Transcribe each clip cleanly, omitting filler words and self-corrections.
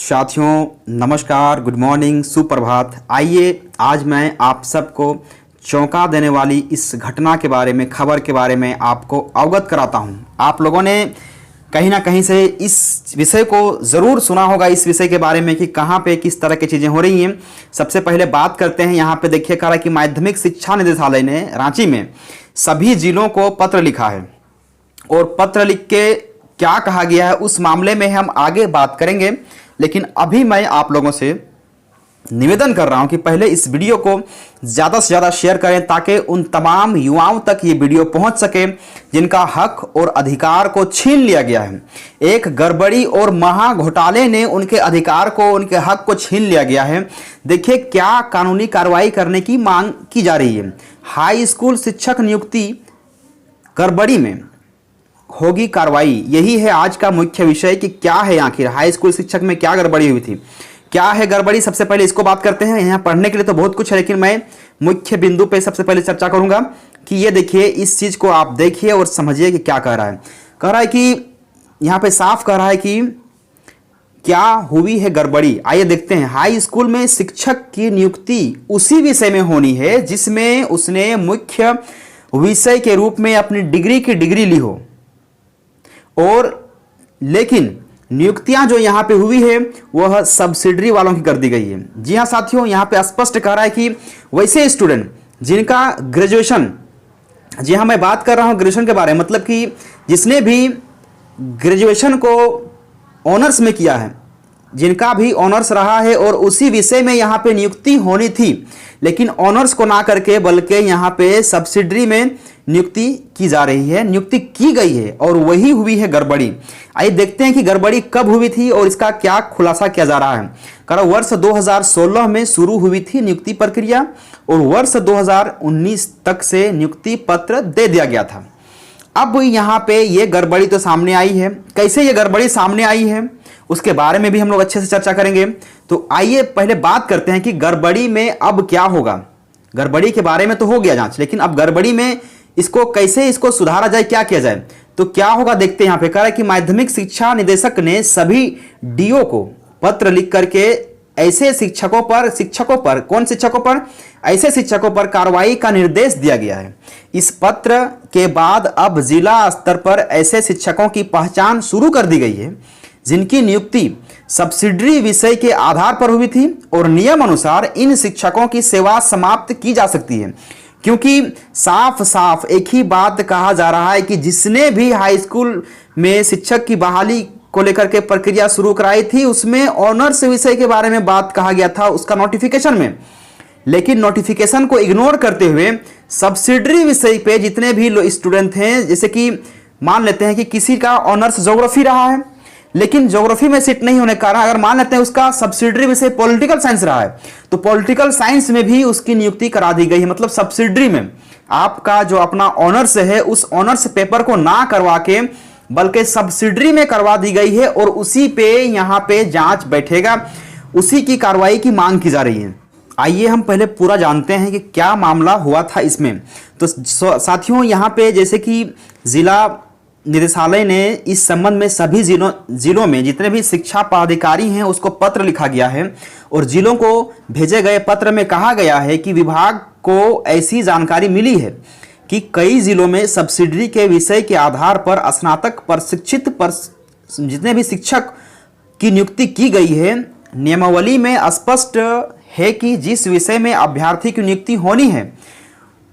साथियों नमस्कार, good morning, सुप्रभात। आइए आज मैं आप सबको चौंका देने वाली इस घटना के बारे में, खबर के बारे में आपको अवगत कराता हूं। आप लोगों ने कहीं ना कहीं से इस विषय को ज़रूर सुना होगा, इस विषय के बारे में कि कहाँ पे किस तरह की चीज़ें हो रही हैं। सबसे पहले बात करते हैं, यहाँ पे देखिए कह रहा है कि माध्यमिक शिक्षा निदेशालय ने रांची में सभी जिलों को पत्र लिखा है और पत्र लिख के क्या कहा गया है उस मामले में हम आगे बात करेंगे। लेकिन अभी मैं आप लोगों से निवेदन कर रहा हूं कि पहले इस वीडियो को ज़्यादा से ज़्यादा शेयर करें ताकि उन तमाम युवाओं तक ये वीडियो पहुंच सके जिनका हक और अधिकार को छीन लिया गया है। एक गड़बड़ी और महा घोटाले ने उनके अधिकार को, उनके हक को छीन लिया गया है। देखिए क्या कानूनी कार्रवाई करने की मांग की जा रही है। हाई स्कूल शिक्षक नियुक्ति गड़बड़ी में होगी कार्रवाई, यही है आज का मुख्य विषय कि क्या है आखिर हाई स्कूल शिक्षक में क्या गड़बड़ी हुई थी, क्या है गड़बड़ी। सबसे पहले इसको बात करते हैं। यहाँ पढ़ने के लिए तो बहुत कुछ है, लेकिन मैं मुख्य बिंदु पे सबसे पहले चर्चा करूंगा कि ये देखिए, इस चीज को आप देखिए और समझिए कि क्या कह रहा है। कह रहा है कि यहाँ पे साफ कह रहा है कि क्या हुई है गड़बड़ी। आइए देखते हैं। हाई स्कूल में शिक्षक की नियुक्ति उसी विषय में होनी है जिसमें उसने मुख्य विषय के रूप में अपनी डिग्री की डिग्री ली हो, और लेकिन नियुक्तियां जो यहां पे हुई है वह सब्सिडरी वालों की कर दी गई है। जी हां साथियों, यहां पे स्पष्ट कह रहा है कि वैसे स्टूडेंट जिनका ग्रेजुएशन, जी हां मैं बात कर रहा हूं ग्रेजुएशन के बारे में, मतलब कि जिसने भी ग्रेजुएशन को ऑनर्स में किया है, जिनका भी ऑनर्स रहा है और उसी विषय में यहाँ पे नियुक्ति होनी थी, लेकिन ऑनर्स को ना करके बल्कि यहाँ पे सब्सिडरी में नियुक्ति की जा रही है, नियुक्ति की गई है और वही हुई है गड़बड़ी। आइए देखते हैं कि गड़बड़ी कब हुई थी और इसका क्या खुलासा किया जा रहा है। कारण वर्ष 2016 में शुरू हुई थी नियुक्ति प्रक्रिया और वर्ष 2019 तक से नियुक्ति पत्र दे दिया गया था। अब यहाँ पे ये गड़बड़ी तो सामने आई है। कैसे ये गड़बड़ी सामने आई है उसके बारे में भी हम लोग अच्छे से चर्चा करेंगे। तो आइए पहले बात करते हैं कि गड़बड़ी में अब क्या होगा। गड़बड़ी के बारे में तो हो गया जांच, लेकिन अब गड़बड़ी में इसको कैसे इसको सुधारा जाए, क्या किया जाए, तो क्या होगा देखते हैं। यहाँ पे कह रहा है कि माध्यमिक शिक्षा निदेशक ने सभी डीओ को पत्र लिख करके ऐसे शिक्षकों पर कौन शिक्षकों पर, ऐसे शिक्षकों पर कार्रवाई का निर्देश दिया गया है। इस पत्र के बाद अब जिला स्तर पर ऐसे शिक्षकों की पहचान शुरू कर दी गई है जिनकी नियुक्ति सब्सिडरी विषय के आधार पर हुई थी और नियम अनुसार इन शिक्षकों की सेवा समाप्त की जा सकती है। क्योंकि साफ साफ एक ही बात कहा जा रहा है कि जिसने भी हाई स्कूल में शिक्षक की बहाली को लेकर के प्रक्रिया शुरू कराई थी उसमें ऑनर्स विषय के बारे में बात कहा गया था उसका नोटिफिकेशन में, लेकिन नोटिफिकेशन को इग्नोर करते हुए सब्सिडरी विषय पे जितने भी स्टूडेंट हैं, जैसे कि मान लेते हैं कि किसी का ऑनर्स ज्योग्राफी रहा है लेकिन ज्योग्राफी में सीट नहीं होने के कारण अगर मान लेते हैं उसका सब्सिडरी विषय पॉलिटिकल साइंस रहा है तो पॉलिटिकल साइंस में भी उसकी नियुक्ति करा दी गई है। मतलब सब्सिडरी में आपका जो अपना ऑनर्स है उस ऑनर्स पेपर को ना करवा के बल्कि सब्सिडरी में करवा दी गई है और उसी पे यहाँ पे जांच बैठेगा, उसी की कार्रवाई की मांग की जा रही है। आइए हम पहले पूरा जानते हैं कि क्या मामला हुआ था इसमें। तो साथियों यहाँ पे जैसे कि जिला निदेशालय ने इस संबंध में सभी जिलों में जितने भी शिक्षा पदाधिकारी हैं उसको पत्र लिखा गया है और जिलों को भेजे गए पत्र में कहा गया है कि विभाग को ऐसी जानकारी मिली है कि कई जिलों में सब्सिडरी के विषय के आधार पर स्नातक प्रशिक्षित जितने भी शिक्षक की नियुक्ति की गई है, नियमावली में स्पष्ट है कि जिस विषय में अभ्यर्थी की नियुक्ति होनी है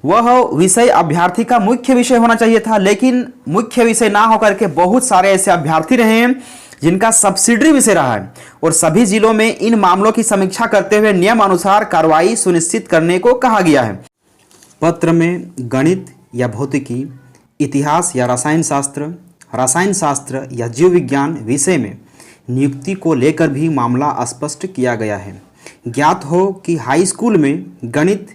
वह विषय अभ्यर्थी का मुख्य विषय होना चाहिए था, लेकिन मुख्य विषय ना होकर के बहुत सारे ऐसे अभ्यर्थी रहे हैं जिनका सब्सिडरी विषय रहा है और सभी जिलों में इन मामलों की समीक्षा करते हुए नियम अनुसार कार्रवाई सुनिश्चित करने को कहा गया है। पत्र में गणित या भौतिकी, इतिहास या रसायन शास्त्र या जीव विज्ञान विषय में नियुक्ति को लेकर भी मामला स्पष्ट किया गया है। ज्ञात हो कि हाई स्कूल में गणित,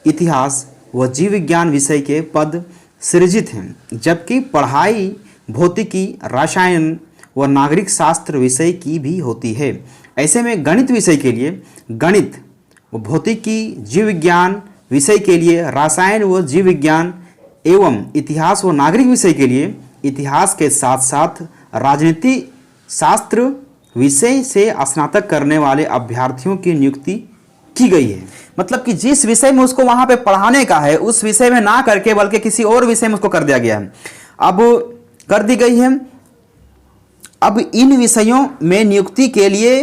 इतिहास व जीव विज्ञान विषय के पद सृजित हैं, जबकि पढ़ाई भौतिकी, रसायन व नागरिक शास्त्र विषय की भी होती है। ऐसे में गणित विषय के लिए गणित व भौतिकी, जीव विज्ञान विषय के लिए रसायन व जीव विज्ञान एवं इतिहास व नागरिक विषय के लिए इतिहास के साथ साथ राजनीति शास्त्र विषय से स्नातक करने वाले अभ्यर्थियों की नियुक्ति की गई है। मतलब कि जिस विषय में उसको वहां पे पढ़ाने का है उस विषय में ना करके बल्कि किसी और विषय में उसको कर दिया गया है, अब कर दी गई है। अब इन विषयों में नियुक्ति के लिए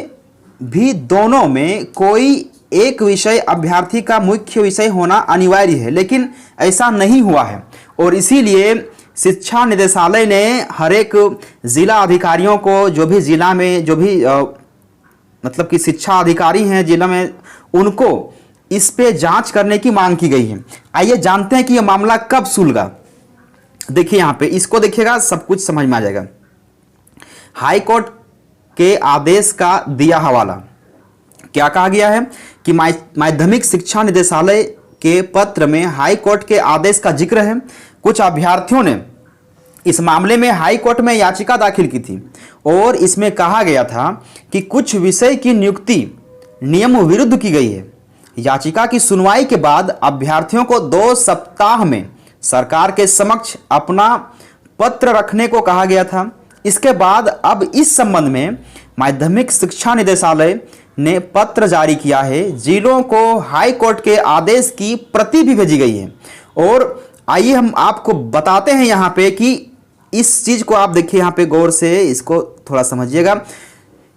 भी दोनों में कोई एक विषय अभ्यर्थी का मुख्य विषय होना अनिवार्य है, लेकिन ऐसा नहीं हुआ है और इसीलिए शिक्षा निदेशालय ने हर एक जिला अधिकारियों को, जो भी जिला में जो भी मतलब कि शिक्षा अधिकारी हैं जिला में, उनको इस पे जांच करने की मांग की गई है। आइए जानते हैं कि यह मामला कब सुलझा। देखिए यहाँ पे इसको देखिएगा, सब कुछ समझ में आ जाएगा। हाई कोर्ट के आदेश का दिया हवाला। क्या कहा गया है कि माध्यमिक शिक्षा निदेशालय के पत्र में हाई कोर्ट के आदेश का जिक्र है। कुछ अभ्यर्थियों ने इस मामले में हाई कोर्ट में याचिका दाखिल की थी और इसमें कहा गया था कि कुछ विषय की नियुक्ति नियम विरुद्ध की गई है। याचिका की सुनवाई के बाद अभ्यर्थियों को 2 सप्ताह में सरकार के समक्ष अपना पत्र रखने को कहा गया था। इसके बाद अब इस संबंध में माध्यमिक शिक्षा निदेशालय ने पत्र जारी किया है। जिलों को हाई कोर्ट के आदेश की प्रति भी भेजी गई है। और आइए हम आपको बताते हैं यहाँ पे कि इस चीज को आप देखिए, यहाँ पे गौर से इसको थोड़ा समझिएगा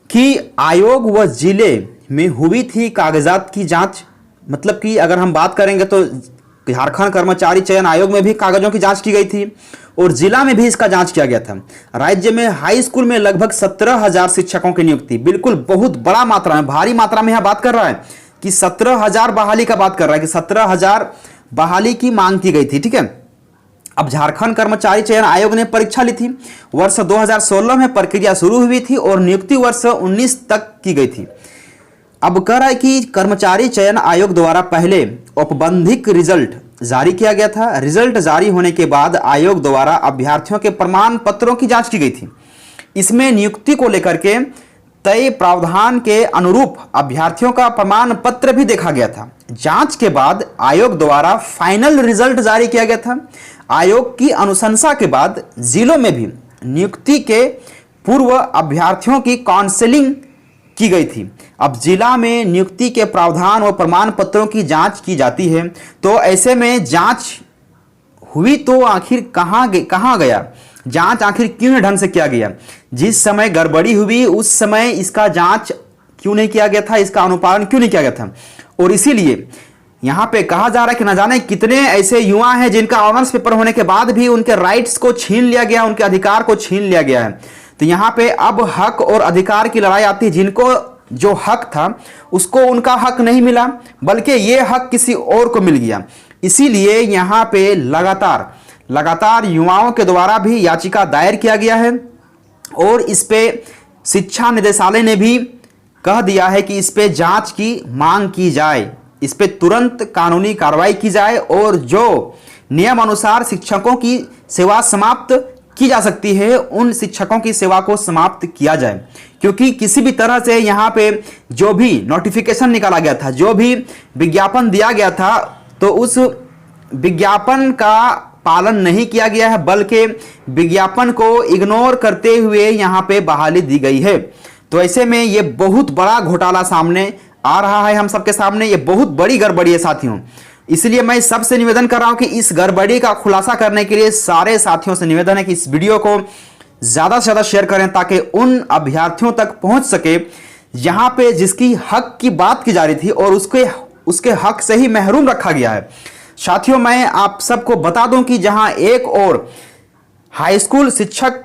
कि आयोग व जिले में हुई थी कागजात की जांच। मतलब कि अगर हम बात करेंगे तो झारखंड कर्मचारी चयन आयोग में भी कागजों की जांच की गई थी और जिला में भी इसका जांच किया गया था। राज्य में हाई स्कूल में लगभग 17,000 शिक्षकों की नियुक्ति, बिल्कुल बहुत बड़ा मात्रा में, भारी मात्रा में यहां बात कर रहा है कि 17,000 बहाली का बात कर रहा है कि 17,000 बहाली की मांग की गई थी। ठीक है, अब झारखंड कर्मचारी चयन आयोग ने परीक्षा ली थी। वर्ष 2016 में प्रक्रिया शुरू हुई थी और नियुक्ति वर्ष 19 तक की गई थी। अब कह रहा है कि कर्मचारी चयन आयोग द्वारा पहले औपबंधिक रिजल्ट जारी किया गया था। रिजल्ट जारी होने के बाद आयोग द्वारा अभ्यर्थियों के प्रमाण पत्रों की जांच की गई थी। इसमें नियुक्ति को लेकर के तय प्रावधान के अनुरूप अभ्यर्थियों का प्रमाण पत्र भी देखा गया था। जांच के बाद आयोग द्वारा फाइनल रिजल्ट जारी किया गया था। आयोग की अनुशंसा के बाद जिलों में भी नियुक्ति के पूर्व अभ्यर्थियों की काउंसलिंग की गई थी। अब जिला में नियुक्ति के प्रावधान और प्रमाण पत्रों की जांच की जाती है, तो ऐसे में जांच हुई तो आखिर कहां गया, जांच आखिर क्यों ढंग से किया गया? जिस समय गड़बड़ी हुई उस समय इसका जांच क्यों नहीं किया गया था, इसका अनुपालन क्यों नहीं किया गया था? और इसीलिए यहां पे कहा जा रहा है कि न जाने कितने ऐसे युवा हैं जिनका ऑनर्स पेपर होने के बाद भी उनके राइट्स को छीन लिया गया, उनके अधिकार को छीन लिया गया है। तो यहाँ पे अब हक और अधिकार की लड़ाई आती है। जिनको जो हक था उसको उनका हक नहीं मिला, बल्कि ये हक किसी और को मिल गया। इसीलिए यहाँ पे लगातार युवाओं के द्वारा भी याचिका दायर किया गया है और इस पे शिक्षा निदेशालय ने भी कह दिया है कि इस पे जांच की मांग की जाए, इस पे तुरंत कानूनी कार्रवाई की जाए और जो नियम अनुसार शिक्षकों की सेवा समाप्त की जा सकती है उन शिक्षकों की सेवा को समाप्त किया जाए। क्योंकि किसी भी तरह से यहाँ पे जो भी नोटिफिकेशन निकाला गया था, जो भी विज्ञापन दिया गया था, तो उस विज्ञापन का पालन नहीं किया गया है, बल्कि विज्ञापन को इग्नोर करते हुए यहाँ पे बहाली दी गई है। तो ऐसे में ये बहुत बड़ा घोटाला सामने आ रहा है हम सबके सामने। ये बहुत बड़ी गड़बड़ी है साथियों। इसलिए मैं सबसे निवेदन कर रहा हूं कि इस गड़बड़ी का खुलासा करने के लिए सारे साथियों से निवेदन है कि इस वीडियो को ज्यादा से ज्यादा शेयर करें ताकि उन अभ्यर्थियों तक पहुंच सके यहां पे जिसकी हक की बात की जा रही थी और उसके हक से ही महरूम रखा गया है। साथियों, मैं आप सबको बता दूं कि जहां एक और हाई स्कूल शिक्षक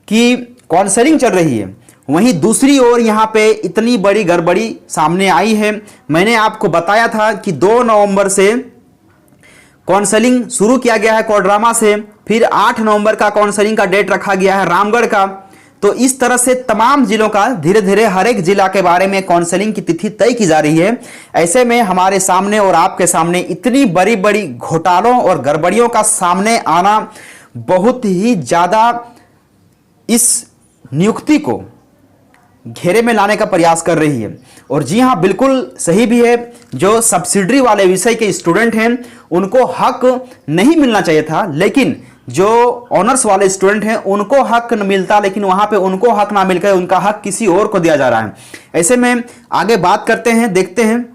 की काउंसलिंग चल रही है, वहीं दूसरी ओर यहां पे इतनी बड़ी गड़बड़ी सामने आई है। मैंने आपको बताया था कि 2 नवंबर से काउंसलिंग शुरू किया गया है कोडरमा से, फिर 8 नवंबर का काउंसलिंग का डेट रखा गया है रामगढ़ का। तो इस तरह से तमाम जिलों का धीरे धीरे हर एक जिला के बारे में काउंसलिंग की तिथि तय की जा रही है। ऐसे में हमारे सामने और आपके सामने इतनी बड़ी बड़ी घोटालों और गड़बड़ियों का सामने आना बहुत ही ज्यादा इस नियुक्ति को घेरे में लाने का प्रयास कर रही है। और जी हाँ, बिल्कुल सही भी है, जो सब्सिडरी वाले विषय के स्टूडेंट हैं उनको हक नहीं मिलना चाहिए था, लेकिन जो ऑनर्स वाले स्टूडेंट हैं उनको हक मिलता, लेकिन वहां पे उनको हक ना मिलकर उनका हक किसी और को दिया जा रहा है। ऐसे में आगे बात करते हैं, देखते हैं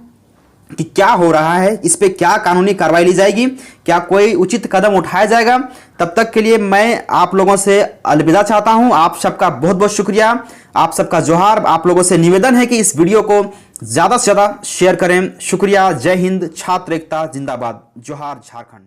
कि क्या हो रहा है, इस पे क्या कानूनी कार्रवाई ली जाएगी, क्या कोई उचित कदम उठाया जाएगा। तब तक के लिए मैं आप लोगों से अलविदा चाहता हूं। आप सबका बहुत बहुत शुक्रिया, आप सबका जोहार। आप लोगों से निवेदन है कि इस वीडियो को ज़्यादा से ज़्यादा शेयर करें। शुक्रिया। जय हिंद। छात्र एकता जिंदाबाद। जोहार झारखंड।